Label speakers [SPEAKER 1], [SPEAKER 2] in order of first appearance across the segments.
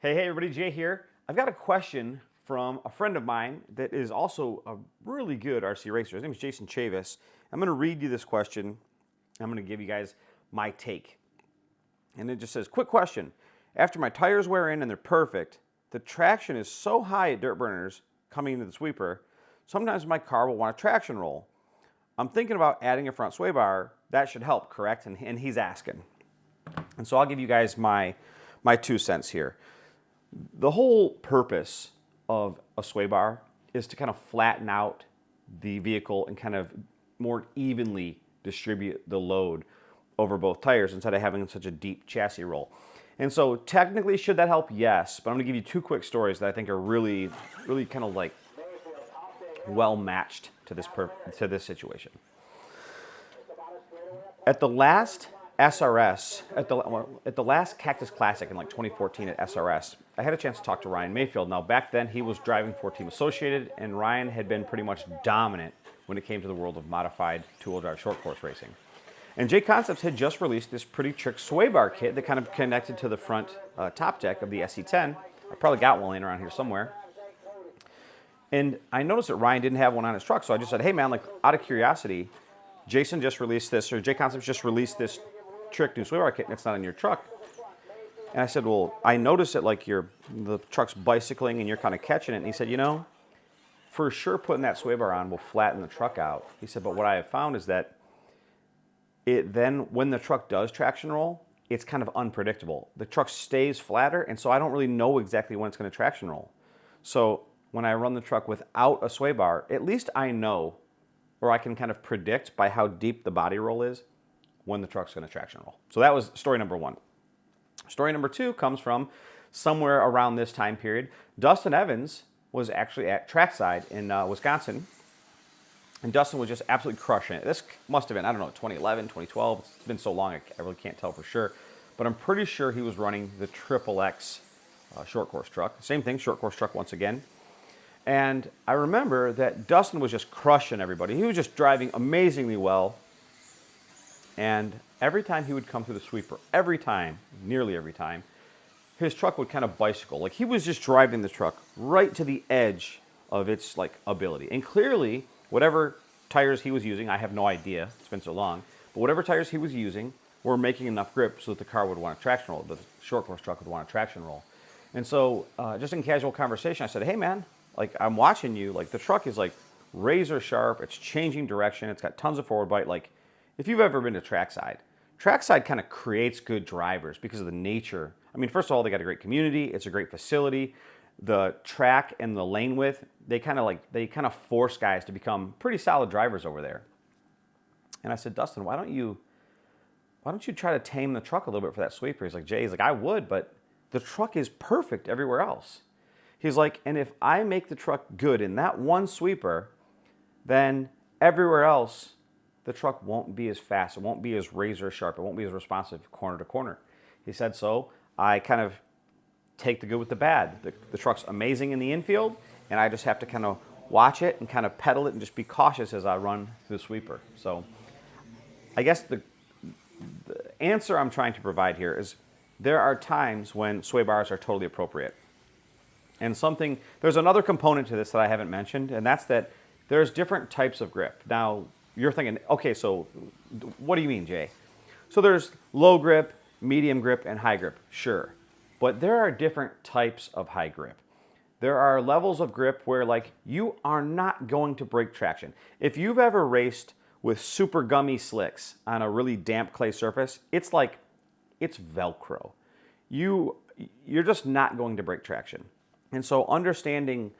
[SPEAKER 1] Hey everybody, Jay here. I've got a question from a friend of mine that is also a really good RC racer. His name is Jason Chavis. I'm going to read you this question. I'm going to give you guys my take. And it just says, quick question. After my tires wear in and they're perfect, the traction is so high at dirt burners coming into the sweeper, sometimes my car will want a traction roll. I'm thinking about adding a front sway bar. That should help, correct? And he's asking. And so I'll give you guys my 2 cents here. The whole purpose of a sway bar is to kind of flatten out the vehicle and kind of more evenly distribute the load over both tires instead of having such a deep chassis roll. And so technically, should that help? Yes, but I'm going to give you 2 quick stories that I think are really kind of like well matched to this situation. At the last SRS, at the last Cactus Classic in like 2014 at SRS, I had a chance to talk to Ryan Mayfield. Now back then he was driving for Team Associated, and Ryan had been pretty much dominant when it came to the world of modified two-wheel drive short course racing. And J Concepts had just released this pretty trick sway bar kit that kind of connected to the front top deck of the SE10. I probably got one laying around here somewhere. And I noticed that Ryan didn't have one on his truck, so I just said, hey man, like out of curiosity, Jason just released this, or J Concepts just released this trick new sway bar kit and it's not in your truck. And I said, well, I noticed that like the truck's bicycling and you're kind of catching it. And he said, you know, for sure putting that sway bar on will flatten the truck out. He said, but what I have found is that it then, when the truck does traction roll, it's kind of unpredictable. The truck stays flatter, and so I don't really know exactly when it's going to traction roll. So when I run the truck without a sway bar, at least I know, or I can kind of predict by how deep the body roll is, when the truck's going to traction roll. So that was story number 1. Story number 2 comes from somewhere around this time period. Dustin Evans was actually at trackside in Wisconsin, and Dustin was just absolutely crushing it. This must have been, I don't know, 2011, 2012. It's been so long, I really can't tell for sure. But I'm pretty sure he was running the XXX short course truck. Same thing, short course truck once again. And I remember that Dustin was just crushing everybody. He was just driving amazingly well. And every time he would come through the sweeper, nearly every time, his truck would kind of bicycle. Like he was just driving the truck right to the edge of its like ability. And clearly, whatever tires he was using, I have no idea, it's been so long, but whatever tires he was using were making enough grip so that the car would want a traction roll, the short course truck would want a traction roll. And so just in casual conversation, I said, hey man, like I'm watching you, like the truck is like razor sharp, it's changing direction, it's got tons of forward bite. Like if you've ever been to trackside kind of creates good drivers because of the nature. I mean, first of all, they got a great community, it's a great facility. The track and the lane width, they kind of force guys to become pretty solid drivers over there. And I said, Dustin, why don't you try to tame the truck a little bit for that sweeper? He's like, Jay, I would, but the truck is perfect everywhere else. He's like, and if I make the truck good in that one sweeper, then everywhere else, the truck won't be as fast, it won't be as razor sharp, it won't be as responsive corner to corner. He said, so I kind of take the good with the bad. The truck's amazing in the infield, and I just have to kind of watch it and kind of pedal it and just be cautious as I run through the sweeper. So I guess the answer I'm trying to provide here is there are times when sway bars are totally appropriate. And there's another component to this that I haven't mentioned, and that's that there's different types of grip. Now, you're thinking, okay, so what do you mean, Jay? So there's low grip, medium grip, and high grip, sure. But there are different types of high grip. There are levels of grip where like you are not going to break traction. If you've ever raced with super gummy slicks on a really damp clay surface, it's Velcro. You're just not going to break traction. And so understanding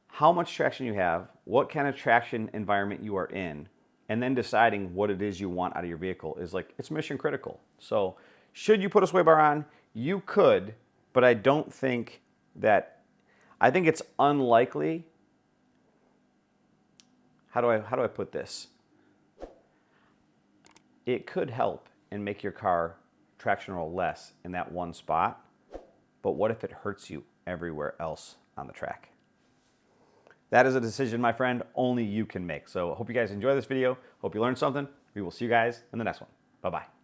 [SPEAKER 1] how much traction you have, what kind of traction environment you are in, and then deciding what it is you want out of your vehicle is like, it's mission critical. So should you put a sway bar on? You could, but I think it's unlikely. How do I put this? It could help and make your car traction roll less in that one spot, but what if it hurts you everywhere else on the track? That is a decision, my friend, only you can make. So I hope you guys enjoy this video. Hope you learned something. We will see you guys in the next one. Bye-bye.